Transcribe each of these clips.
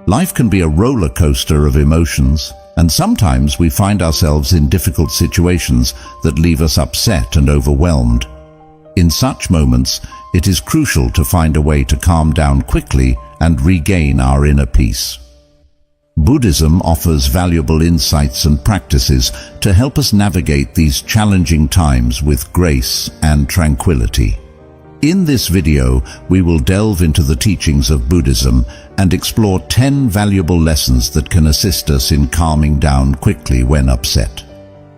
Life can be a roller coaster of emotions, and sometimes we find ourselves in difficult situations that leave us upset and overwhelmed. In such moments, it is crucial to find a way to calm down quickly and regain our inner peace. Buddhism offers valuable insights and practices to help us navigate these challenging times with grace and tranquility. In this video, we will delve into the teachings of Buddhism and explore 10 valuable lessons that can assist us in calming down quickly when upset.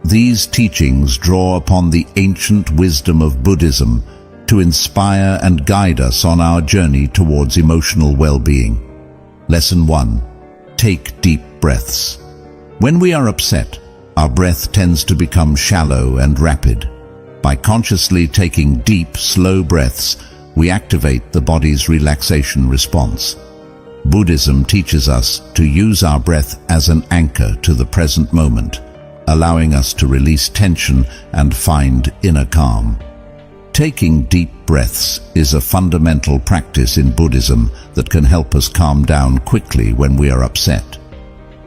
These teachings draw upon the ancient wisdom of Buddhism to inspire and guide us on our journey towards emotional well-being. Lesson 1. Take deep breaths. When we are upset, our breath tends to become shallow and rapid. By consciously taking deep, slow breaths, we activate the body's relaxation response. Buddhism teaches us to use our breath as an anchor to the present moment, allowing us to release tension and find inner calm. Taking deep breaths is a fundamental practice in Buddhism that can help us calm down quickly when we are upset.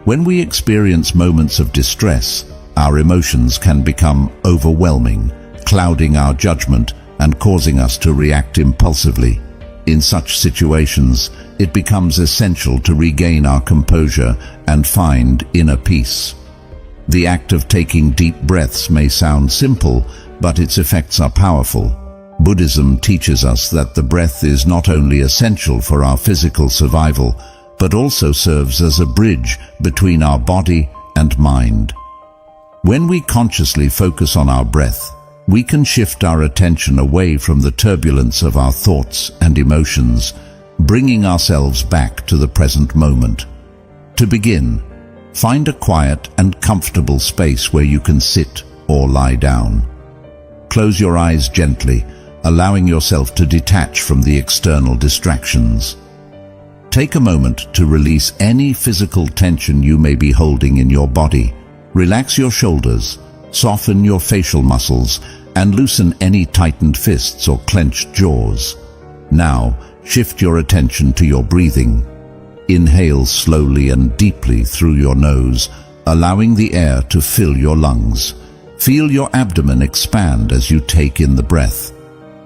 When we experience moments of distress, our emotions can become overwhelming, clouding our judgment and causing us to react impulsively. In such situations, it becomes essential to regain our composure and find inner peace. The act of taking deep breaths may sound simple, but its effects are powerful. Buddhism teaches us that the breath is not only essential for our physical survival, but also serves as a bridge between our body and mind. When we consciously focus on our breath, we can shift our attention away from the turbulence of our thoughts and emotions, bringing ourselves back to the present moment. To begin, find a quiet and comfortable space where you can sit or lie down. Close your eyes gently, allowing yourself to detach from the external distractions. Take a moment to release any physical tension you may be holding in your body. Relax your shoulders, soften your facial muscles, and loosen any tightened fists or clenched jaws. Now, shift your attention to your breathing. Inhale slowly and deeply through your nose, allowing the air to fill your lungs. Feel your abdomen expand as you take in the breath.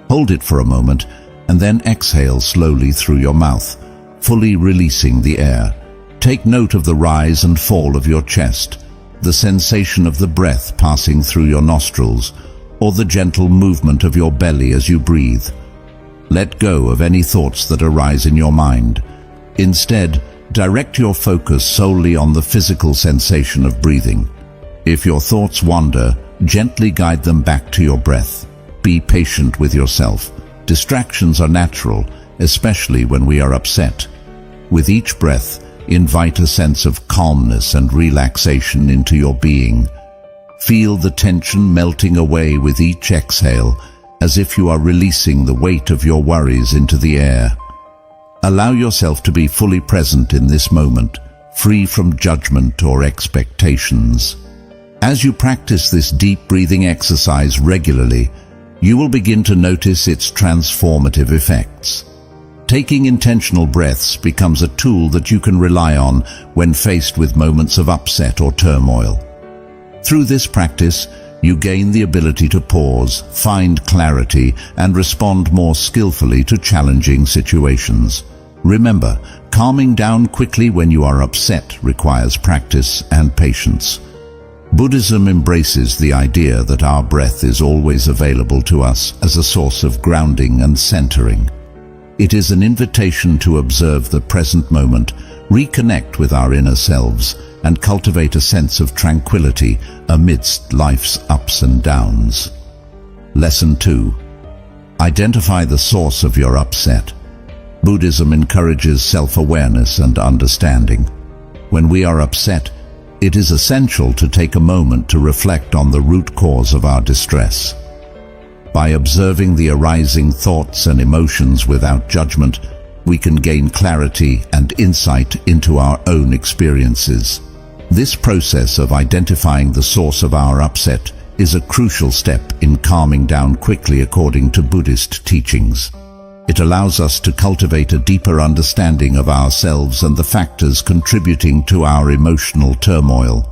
Hold it for a moment, and then exhale slowly through your mouth, fully releasing the air. Take note of the rise and fall of your chest, the sensation of the breath passing through your nostrils, or the gentle movement of your belly as you breathe. Let go of any thoughts that arise in your mind. Instead, direct your focus solely on the physical sensation of breathing. If your thoughts wander, gently guide them back to your breath. Be patient with yourself. Distractions are natural, especially when we are upset. With each breath, invite a sense of calmness and relaxation into your being. Feel the tension melting away with each exhale, as if you are releasing the weight of your worries into the air. Allow yourself to be fully present in this moment, free from judgment or expectations. As you practice this deep breathing exercise regularly, you will begin to notice its transformative effects. Taking intentional breaths becomes a tool that you can rely on when faced with moments of upset or turmoil. Through this practice, you gain the ability to pause, find clarity, and respond more skillfully to challenging situations. Remember, calming down quickly when you are upset requires practice and patience. Buddhism embraces the idea that our breath is always available to us as a source of grounding and centering. It is an invitation to observe the present moment, reconnect with our inner selves, and cultivate a sense of tranquility amidst life's ups and downs. Lesson 2. Identify the source of your upset. Buddhism encourages self-awareness and understanding. When we are upset, it is essential to take a moment to reflect on the root cause of our distress. By observing the arising thoughts and emotions without judgment, we can gain clarity and insight into our own experiences. This process of identifying the source of our upset is a crucial step in calming down quickly according to Buddhist teachings. It allows us to cultivate a deeper understanding of ourselves and the factors contributing to our emotional turmoil.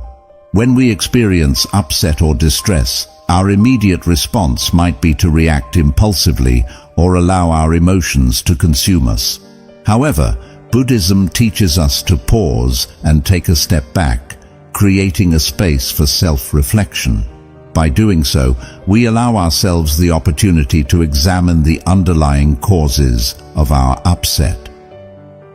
When we experience upset or distress, our immediate response might be to react impulsively or allow our emotions to consume us. However, Buddhism teaches us to pause and take a step back, creating a space for self-reflection. By doing so, we allow ourselves the opportunity to examine the underlying causes of our upset.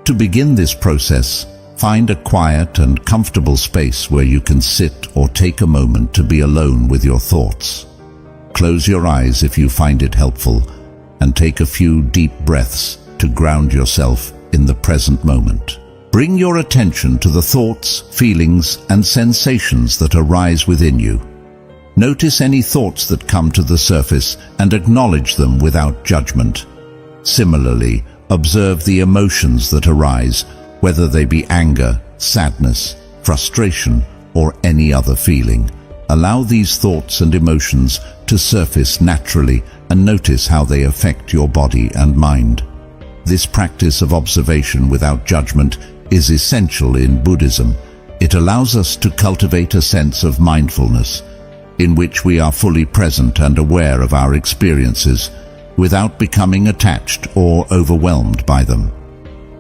To begin this process, find a quiet and comfortable space where you can sit or take a moment to be alone with your thoughts. Close your eyes if you find it helpful, and take a few deep breaths to ground yourself in the present moment. Bring your attention to the thoughts, feelings, and sensations that arise within you. Notice any thoughts that come to the surface and acknowledge them without judgment. Similarly, observe the emotions that arise, whether they be anger, sadness, frustration, or any other feeling. Allow these thoughts and emotions to surface naturally and notice how they affect your body and mind. This practice of observation without judgment is essential in Buddhism. It allows us to cultivate a sense of mindfulness, in which we are fully present and aware of our experiences, without becoming attached or overwhelmed by them.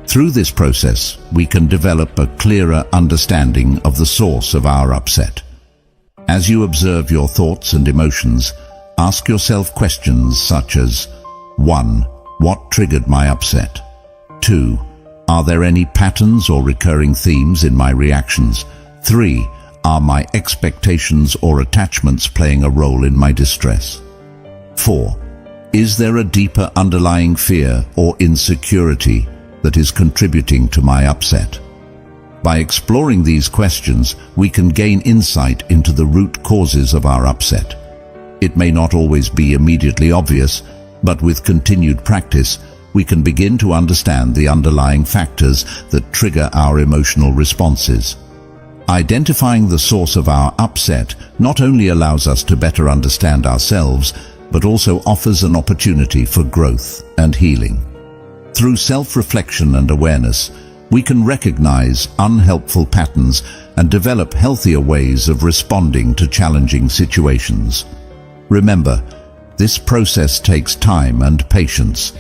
Through this process, we can develop a clearer understanding of the source of our upset. As you observe your thoughts and emotions, ask yourself questions such as: 1. What triggered my upset? 2. Are there any patterns or recurring themes in my reactions? 3. Are my expectations or attachments playing a role in my distress? 4. Is there a deeper underlying fear or insecurity that is contributing to my upset? By exploring these questions, we can gain insight into the root causes of our upset. It may not always be immediately obvious, but with continued practice, we can begin to understand the underlying factors that trigger our emotional responses. Identifying the source of our upset not only allows us to better understand ourselves, but also offers an opportunity for growth and healing. Through self-reflection and awareness, we can recognize unhelpful patterns and develop healthier ways of responding to challenging situations. Remember, this process takes time and patience.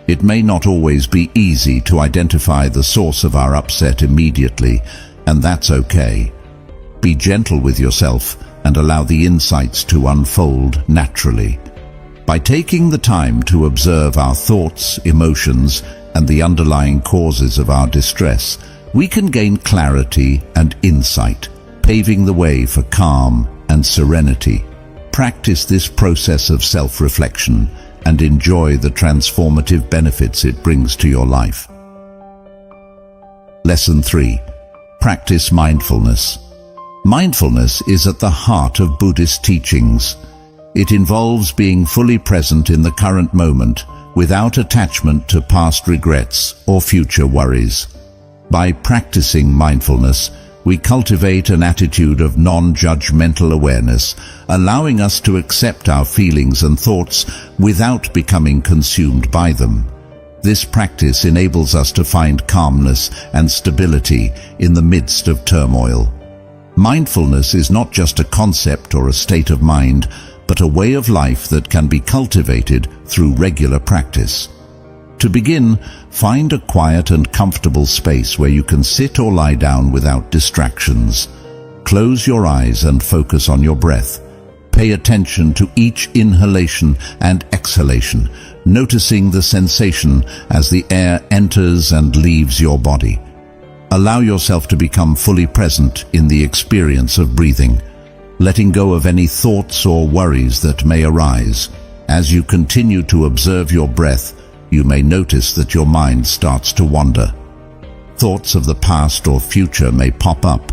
It may not always be easy to identify the source of our upset immediately, and that's okay. Be gentle with yourself and allow the insights to unfold naturally. By taking the time to observe our thoughts, emotions, and the underlying causes of our distress, we can gain clarity and insight, paving the way for calm and serenity. Practice this process of self-reflection and enjoy the transformative benefits it brings to your life. Lesson 3. Practice mindfulness. Mindfulness is at the heart of Buddhist teachings. It involves being fully present in the current moment, without attachment to past regrets or future worries. By practicing mindfulness, we cultivate an attitude of non-judgmental awareness, allowing us to accept our feelings and thoughts without becoming consumed by them. This practice enables us to find calmness and stability in the midst of turmoil. Mindfulness is not just a concept or a state of mind, but a way of life that can be cultivated through regular practice. To begin, find a quiet and comfortable space where you can sit or lie down without distractions. Close your eyes and focus on your breath. Pay attention to each inhalation and exhalation, noticing the sensation as the air enters and leaves your body. Allow yourself to become fully present in the experience of breathing, letting go of any thoughts or worries that may arise. As you continue to observe your breath, you may notice that your mind starts to wander. Thoughts of the past or future may pop up,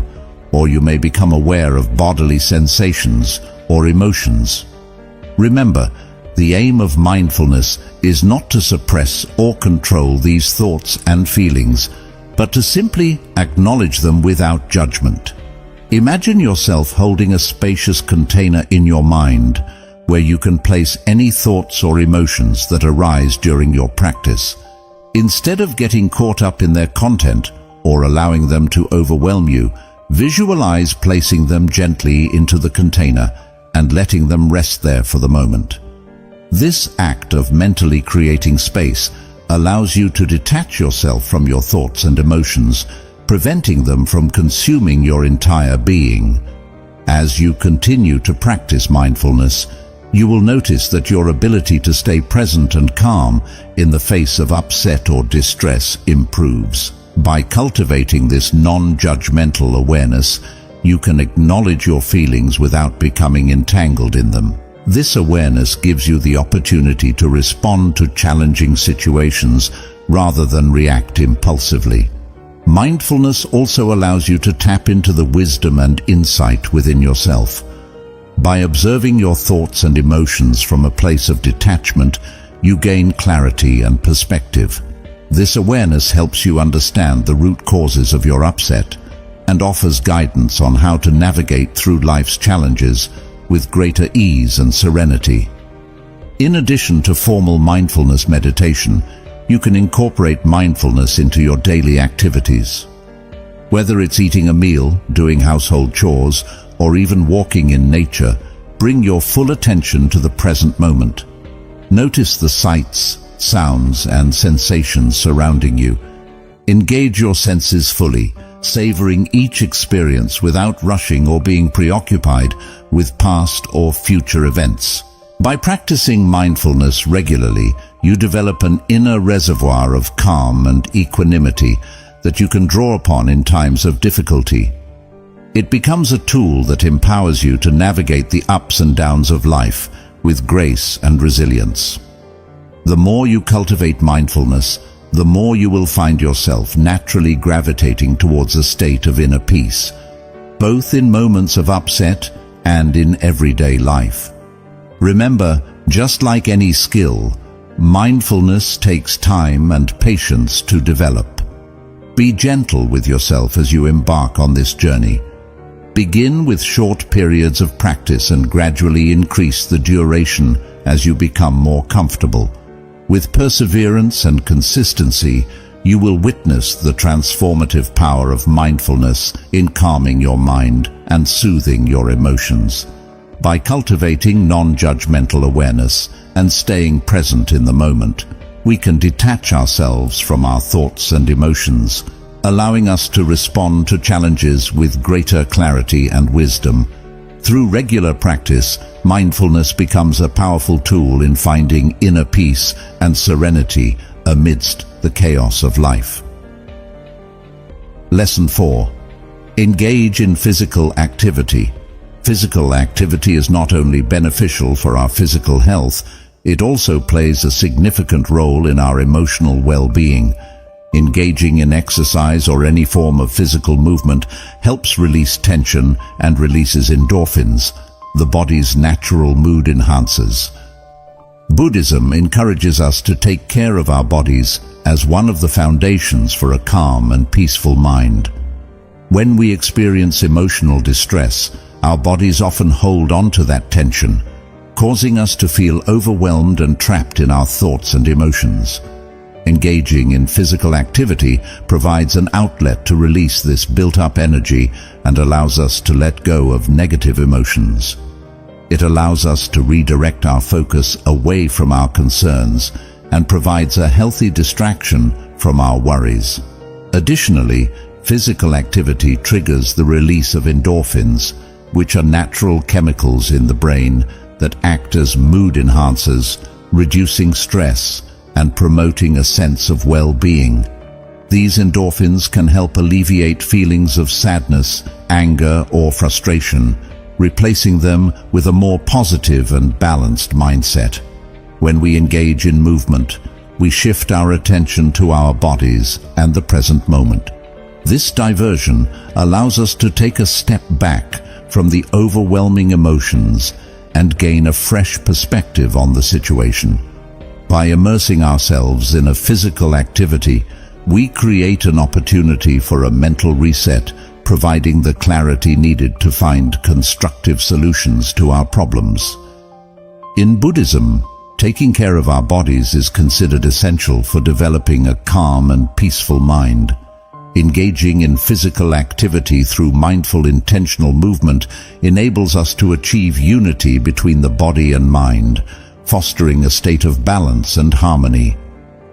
or you may become aware of bodily sensations or emotions. Remember, the aim of mindfulness is not to suppress or control these thoughts and feelings, but to simply acknowledge them without judgment. Imagine yourself holding a spacious container in your mind, where you can place any thoughts or emotions that arise during your practice. Instead of getting caught up in their content or allowing them to overwhelm you, visualize placing them gently into the container and letting them rest there for the moment. This act of mentally creating space allows you to detach yourself from your thoughts and emotions, preventing them from consuming your entire being. As you continue to practice mindfulness, you will notice that your ability to stay present and calm in the face of upset or distress improves. By cultivating this non-judgmental awareness, you can acknowledge your feelings without becoming entangled in them. This awareness gives you the opportunity to respond to challenging situations rather than react impulsively. Mindfulness also allows you to tap into the wisdom and insight within yourself. By observing your thoughts and emotions from a place of detachment, you gain clarity and perspective. This awareness helps you understand the root causes of your upset and offers guidance on how to navigate through life's challenges with greater ease and serenity. In addition to formal mindfulness meditation, you can incorporate mindfulness into your daily activities. Whether it's eating a meal, doing household chores, or even walking in nature, bring your full attention to the present moment. Notice the sights, sounds, and sensations surrounding you. Engage your senses fully, savoring each experience without rushing or being preoccupied with past or future events. By practicing mindfulness regularly, you develop an inner reservoir of calm and equanimity that you can draw upon in times of difficulty. It becomes a tool that empowers you to navigate the ups and downs of life with grace and resilience. The more you cultivate mindfulness, the more you will find yourself naturally gravitating towards a state of inner peace, both in moments of upset and in everyday life. Remember, just like any skill, mindfulness takes time and patience to develop. Be gentle with yourself as you embark on this journey. Begin with short periods of practice and gradually increase the duration as you become more comfortable. With perseverance and consistency, you will witness the transformative power of mindfulness in calming your mind and soothing your emotions. By cultivating non-judgmental awareness and staying present in the moment, we can detach ourselves from our thoughts and emotions, allowing us to respond to challenges with greater clarity and wisdom. Through regular practice, mindfulness becomes a powerful tool in finding inner peace and serenity amidst the chaos of life. Lesson 4. Engage in physical activity. Physical activity is not only beneficial for our physical health, it also plays a significant role in our emotional well-being. Engaging in exercise or any form of physical movement helps release tension and releases endorphins, the body's natural mood enhancers. Buddhism encourages us to take care of our bodies as one of the foundations for a calm and peaceful mind. When we experience emotional distress, our bodies often hold on to that tension, causing us to feel overwhelmed and trapped in our thoughts and emotions. Engaging in physical activity provides an outlet to release this built-up energy and allows us to let go of negative emotions. It allows us to redirect our focus away from our concerns and provides a healthy distraction from our worries. Additionally, physical activity triggers the release of endorphins, which are natural chemicals in the brain that act as mood enhancers, reducing stress and promoting a sense of well-being. These endorphins can help alleviate feelings of sadness, anger, or frustration, replacing them with a more positive and balanced mindset. When we engage in movement, we shift our attention to our bodies and the present moment. This diversion allows us to take a step back from the overwhelming emotions and gain a fresh perspective on the situation. By immersing ourselves in a physical activity, we create an opportunity for a mental reset, providing the clarity needed to find constructive solutions to our problems. In Buddhism, taking care of our bodies is considered essential for developing a calm and peaceful mind. Engaging in physical activity through mindful intentional movement enables us to achieve unity between the body and mind, fostering a state of balance and harmony.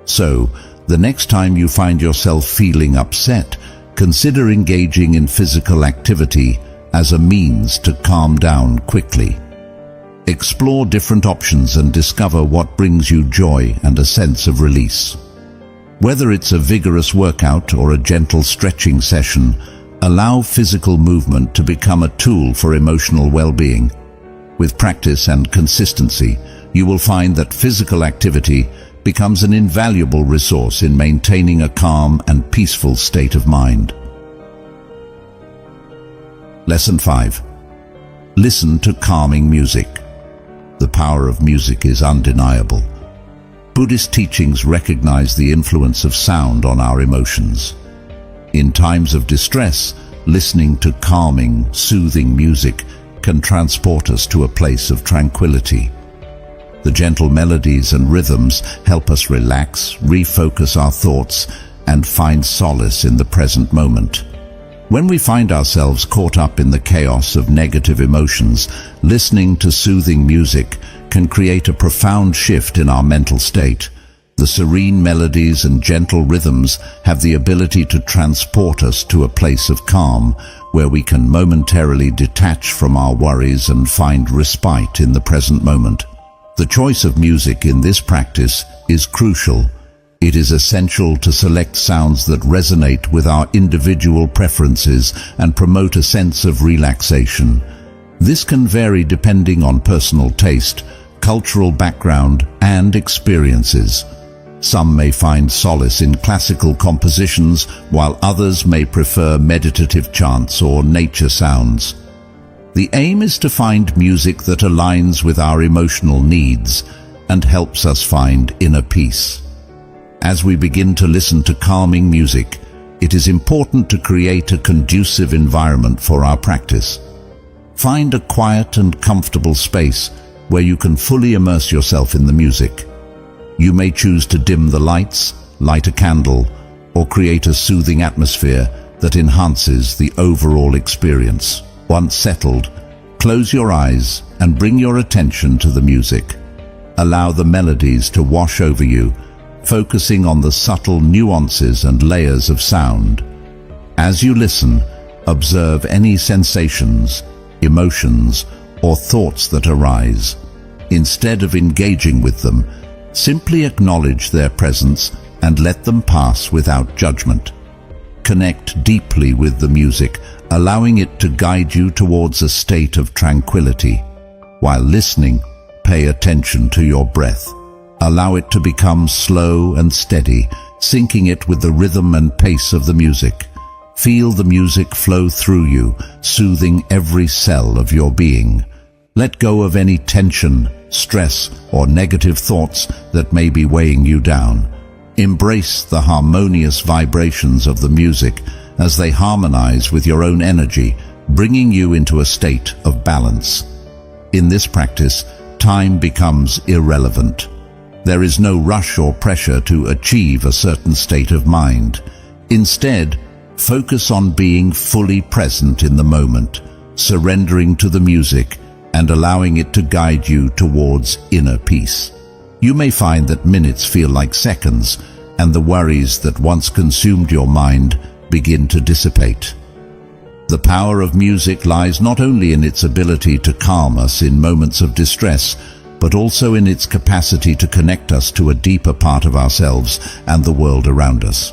So, the next time you find yourself feeling upset, consider engaging in physical activity as a means to calm down quickly. Explore different options and discover what brings you joy and a sense of release. Whether it's a vigorous workout or a gentle stretching session, allow physical movement to become a tool for emotional well-being. With practice and consistency, you will find that physical activity becomes an invaluable resource in maintaining a calm and peaceful state of mind. Lesson 5. Listen to calming music. The power of music is undeniable. Buddhist teachings recognize the influence of sound on our emotions. In times of distress, listening to calming, soothing music can transport us to a place of tranquility. The gentle melodies and rhythms help us relax, refocus our thoughts, and find solace in the present moment. When we find ourselves caught up in the chaos of negative emotions, listening to soothing music can create a profound shift in our mental state. The serene melodies and gentle rhythms have the ability to transport us to a place of calm, where we can momentarily detach from our worries and find respite in the present moment. The choice of music in this practice is crucial. It is essential to select sounds that resonate with our individual preferences and promote a sense of relaxation. This can vary depending on personal taste, cultural background, and experiences. Some may find solace in classical compositions, while others may prefer meditative chants or nature sounds. The aim is to find music that aligns with our emotional needs and helps us find inner peace. As we begin to listen to calming music, it is important to create a conducive environment for our practice. Find a quiet and comfortable space where you can fully immerse yourself in the music. You may choose to dim the lights, light a candle, or create a soothing atmosphere that enhances the overall experience. Once settled, close your eyes and bring your attention to the music. Allow the melodies to wash over you, focusing on the subtle nuances and layers of sound. As you listen, observe any sensations, emotions, or thoughts that arise. Instead of engaging with them, simply acknowledge their presence and let them pass without judgment. Connect deeply with the music, allowing it to guide you towards a state of tranquility. While listening, pay attention to your breath. Allow it to become slow and steady, syncing it with the rhythm and pace of the music. Feel the music flow through you, soothing every cell of your being. Let go of any tension, stress, or negative thoughts that may be weighing you down. Embrace the harmonious vibrations of the music as they harmonize with your own energy, bringing you into a state of balance. In this practice, time becomes irrelevant. There is no rush or pressure to achieve a certain state of mind. Instead, focus on being fully present in the moment, surrendering to the music and allowing it to guide you towards inner peace. You may find that minutes feel like seconds, and the worries that once consumed your mind begin to dissipate. The power of music lies not only in its ability to calm us in moments of distress, but also in its capacity to connect us to a deeper part of ourselves and the world around us.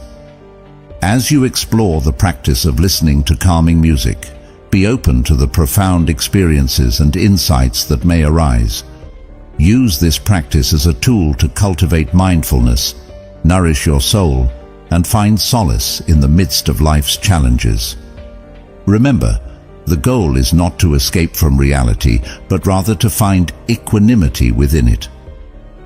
As you explore the practice of listening to calming music, be open to the profound experiences and insights that may arise. Use this practice as a tool to cultivate mindfulness, nourish your soul, and find solace in the midst of life's challenges. Remember, the goal is not to escape from reality, but rather to find equanimity within it.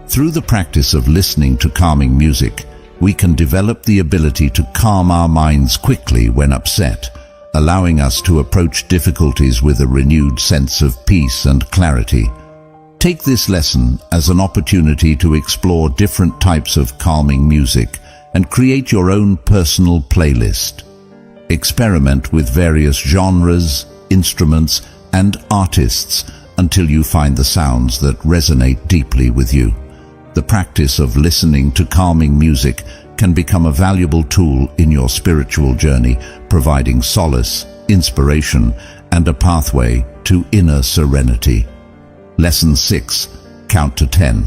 Through the practice of listening to calming music, we can develop the ability to calm our minds quickly when upset, allowing us to approach difficulties with a renewed sense of peace and clarity. Take this lesson as an opportunity to explore different types of calming music and create your own personal playlist. Experiment with various genres, instruments, and artists until you find the sounds that resonate deeply with you. The practice of listening to calming music can become a valuable tool in your spiritual journey, providing solace, inspiration, and a pathway to inner serenity. Lesson 6. Count to 10.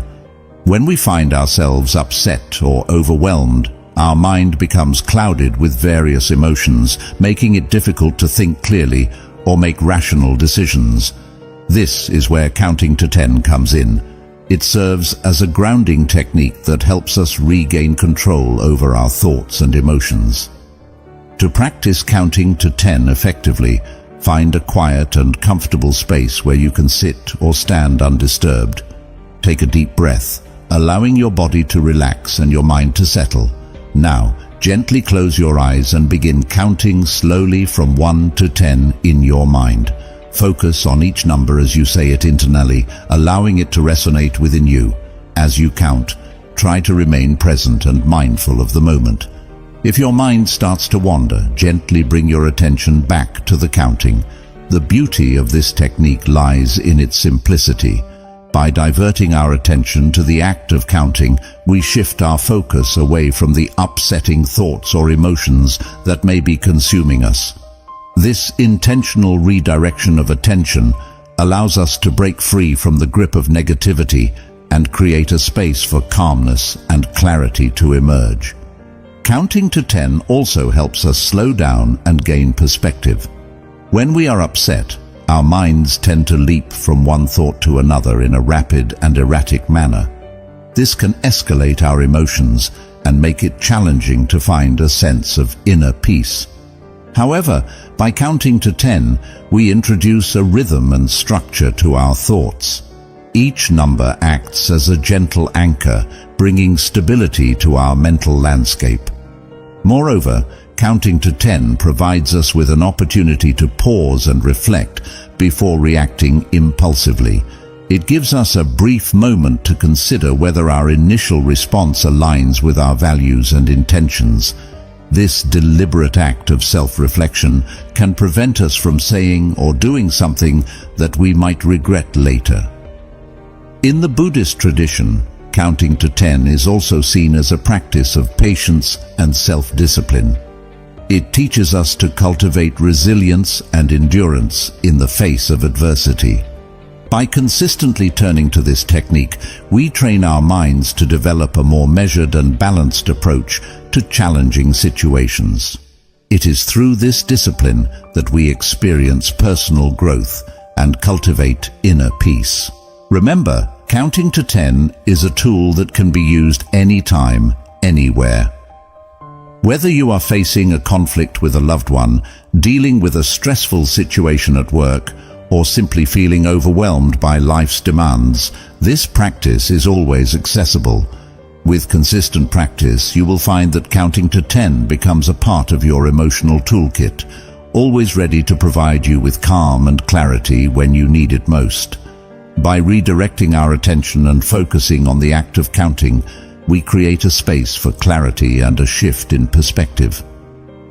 When we find ourselves upset or overwhelmed, our mind becomes clouded with various emotions, making it difficult to think clearly or make rational decisions. This is where counting to 10 comes in. It serves as a grounding technique that helps us regain control over our thoughts and emotions. To practice counting to 10 effectively, find a quiet and comfortable space where you can sit or stand undisturbed. Take a deep breath, allowing your body to relax and your mind to settle. Now, gently close your eyes and begin counting slowly from 1 to 10 in your mind. Focus on each number as you say it internally, allowing it to resonate within you. As you count, try to remain present and mindful of the moment. If your mind starts to wander, gently bring your attention back to the counting. The beauty of this technique lies in its simplicity. By diverting our attention to the act of counting, we shift our focus away from the upsetting thoughts or emotions that may be consuming us. This intentional redirection of attention allows us to break free from the grip of negativity and create a space for calmness and clarity to emerge. Counting to 10 also helps us slow down and gain perspective. When we are upset, our minds tend to leap from one thought to another in a rapid and erratic manner. This can escalate our emotions and make it challenging to find a sense of inner peace. However, by counting to 10, we introduce a rhythm and structure to our thoughts. Each number acts as a gentle anchor, bringing stability to our mental landscape. Moreover, counting to 10 provides us with an opportunity to pause and reflect before reacting impulsively. It gives us a brief moment to consider whether our initial response aligns with our values and intentions. This deliberate act of self-reflection can prevent us from saying or doing something that we might regret later. In the Buddhist tradition, counting to 10 is also seen as a practice of patience and self-discipline. It teaches us to cultivate resilience and endurance in the face of adversity. By consistently turning to this technique, we train our minds to develop a more measured and balanced approach to challenging situations. It is through this discipline that we experience personal growth and cultivate inner peace. Remember, counting to 10 is a tool that can be used anytime, anywhere. Whether you are facing a conflict with a loved one, dealing with a stressful situation at work, or simply feeling overwhelmed by life's demands, this practice is always accessible. With consistent practice, you will find that counting to 10 becomes a part of your emotional toolkit, always ready to provide you with calm and clarity when you need it most. By redirecting our attention and focusing on the act of counting, we create a space for clarity and a shift in perspective.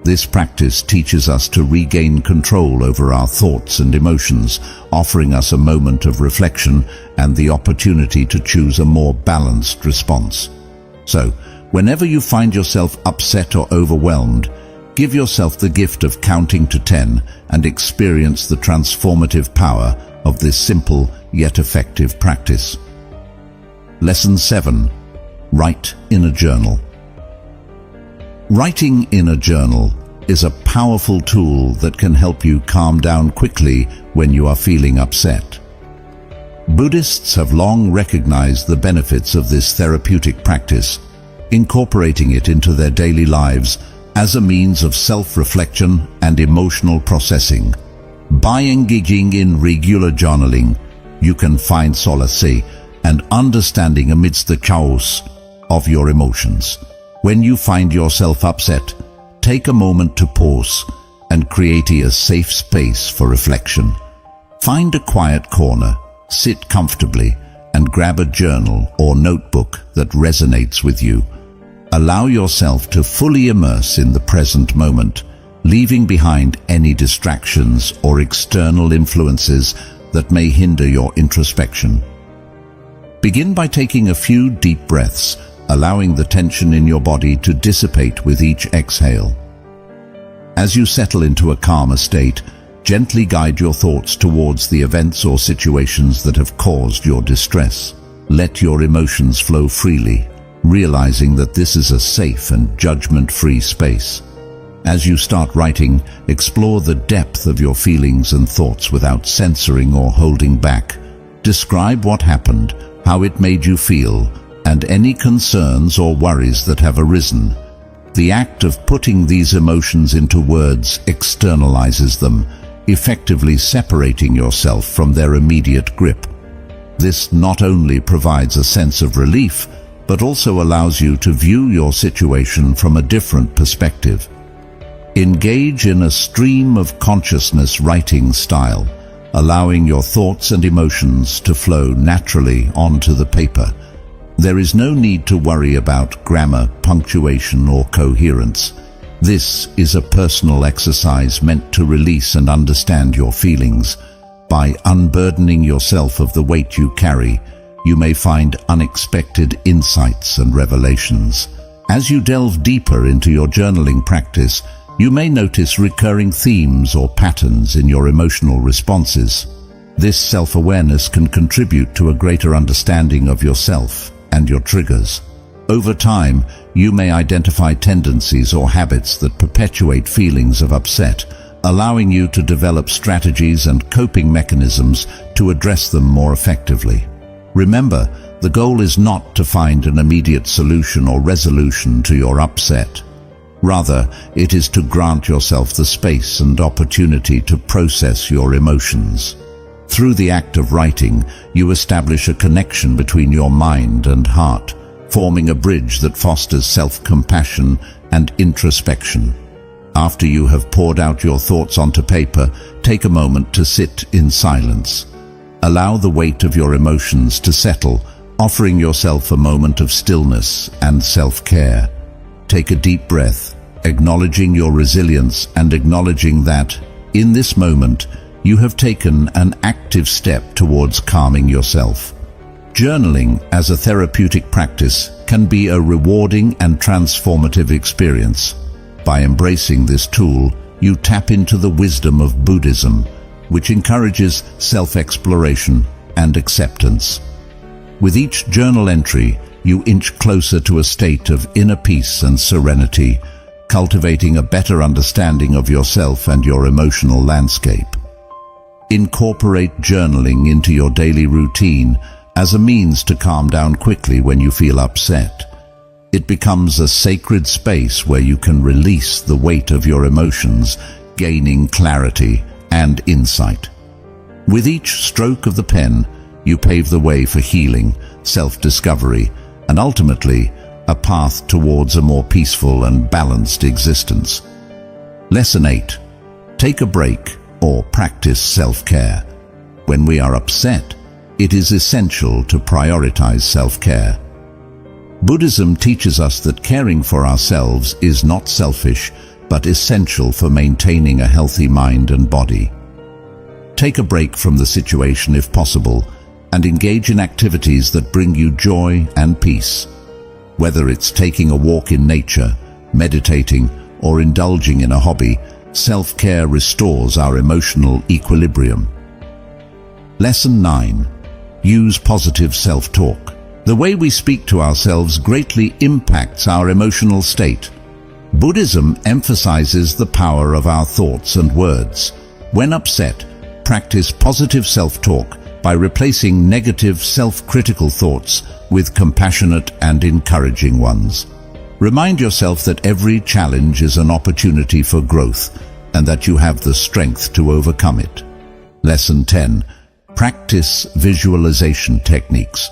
This practice teaches us to regain control over our thoughts and emotions, offering us a moment of reflection and the opportunity to choose a more balanced response. So, whenever you find yourself upset or overwhelmed, give yourself the gift of counting to 10 and experience the transformative power of this simple yet effective practice. Lesson 7. Write in a journal. Writing in a journal is a powerful tool that can help you calm down quickly when you are feeling upset. Buddhists have long recognized the benefits of this therapeutic practice, incorporating it into their daily lives as a means of self-reflection and emotional processing. By engaging in regular journaling, you can find solace and understanding amidst the chaos of your emotions. When you find yourself upset, take a moment to pause and create a safe space for reflection. Find a quiet corner, sit comfortably, and grab a journal or notebook that resonates with you. Allow yourself to fully immerse in the present moment, leaving behind any distractions or external influences that may hinder your introspection. Begin by taking a few deep breaths, allowing the tension in your body to dissipate with each exhale. As you settle into a calmer state, gently guide your thoughts towards the events or situations that have caused your distress. Let your emotions flow freely, realizing that this is a safe and judgment-free space. As you start writing, explore the depth of your feelings and thoughts without censoring or holding back. Describe what happened, how it made you feel, and any concerns or worries that have arisen. The act of putting these emotions into words externalizes them, effectively separating yourself from their immediate grip. This not only provides a sense of relief, but also allows you to view your situation from a different perspective. Engage in a stream of consciousness writing style, allowing your thoughts and emotions to flow naturally onto the paper. There is no need to worry about grammar, punctuation, or coherence. This is a personal exercise meant to release and understand your feelings. By unburdening yourself of the weight you carry, you may find unexpected insights and revelations. As you delve deeper into your journaling practice, you may notice recurring themes or patterns in your emotional responses. This self-awareness can contribute to a greater understanding of yourself and your triggers. Over time, you may identify tendencies or habits that perpetuate feelings of upset, allowing you to develop strategies and coping mechanisms to address them more effectively. Remember, the goal is not to find an immediate solution or resolution to your upset. Rather, it is to grant yourself the space and opportunity to process your emotions. Through the act of writing, you establish a connection between your mind and heart, forming a bridge that fosters self-compassion and introspection. After you have poured out your thoughts onto paper, take a moment to sit in silence. Allow the weight of your emotions to settle, offering yourself a moment of stillness and self-care. Take a deep breath, acknowledging your resilience and acknowledging that, in this moment, you have taken an active step towards calming yourself. Journaling as a therapeutic practice can be a rewarding and transformative experience. By embracing this tool, you tap into the wisdom of Buddhism, which encourages self-exploration and acceptance. With each journal entry, you inch closer to a state of inner peace and serenity, cultivating a better understanding of yourself and your emotional landscape. Incorporate journaling into your daily routine as a means to calm down quickly when you feel upset. It becomes a sacred space where you can release the weight of your emotions, gaining clarity and insight. With each stroke of the pen, you pave the way for healing, self-discovery, and ultimately, a path towards a more peaceful and balanced existence. Lesson 8. Take a break or practice self-care. When we are upset, it is essential to prioritize self-care. Buddhism teaches us that caring for ourselves is not selfish, but essential for maintaining a healthy mind and body. Take a break from the situation if possible, and engage in activities that bring you joy and peace. Whether it's taking a walk in nature, meditating, or indulging in a hobby, self-care restores our emotional equilibrium. Lesson 9. Use positive self-talk. The way we speak to ourselves greatly impacts our emotional state. Buddhism emphasizes the power of our thoughts and words. When upset, practice positive self-talk by replacing negative self-critical thoughts with compassionate and encouraging ones. Remind yourself that every challenge is an opportunity for growth and that you have the strength to overcome it. Lesson 10. Practice visualization techniques.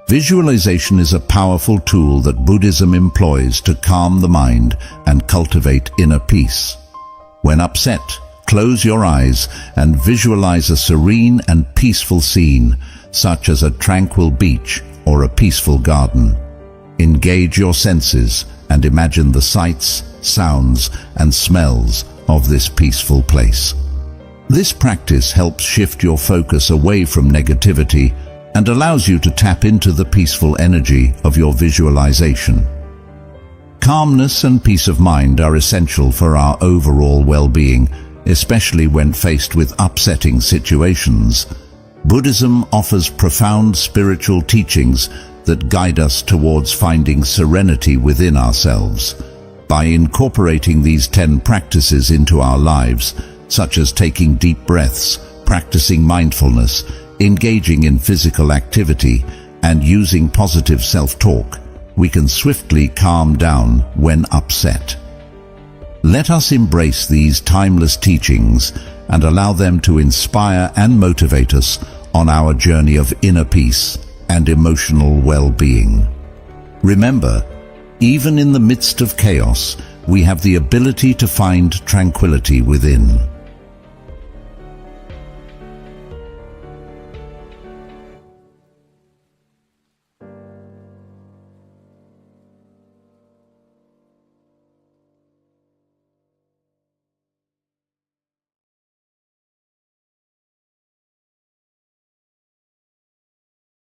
Visualization is a powerful tool that Buddhism employs to calm the mind and cultivate inner peace. When upset, close your eyes and visualize a serene and peaceful scene, such as a tranquil beach or a peaceful garden. Engage your senses and imagine the sights, sounds, and smells of this peaceful place. This practice helps shift your focus away from negativity and allows you to tap into the peaceful energy of your visualization. Calmness and peace of mind are essential for our overall well-being, especially when faced with upsetting situations. Buddhism offers profound spiritual teachings that guide us towards finding serenity within ourselves. By incorporating these 10 practices into our lives, such as taking deep breaths, practicing mindfulness, engaging in physical activity, and using positive self-talk, we can swiftly calm down when upset. Let us embrace these timeless teachings and allow them to inspire and motivate us on our journey of inner peace and emotional well-being. Remember, even in the midst of chaos, we have the ability to find tranquility within.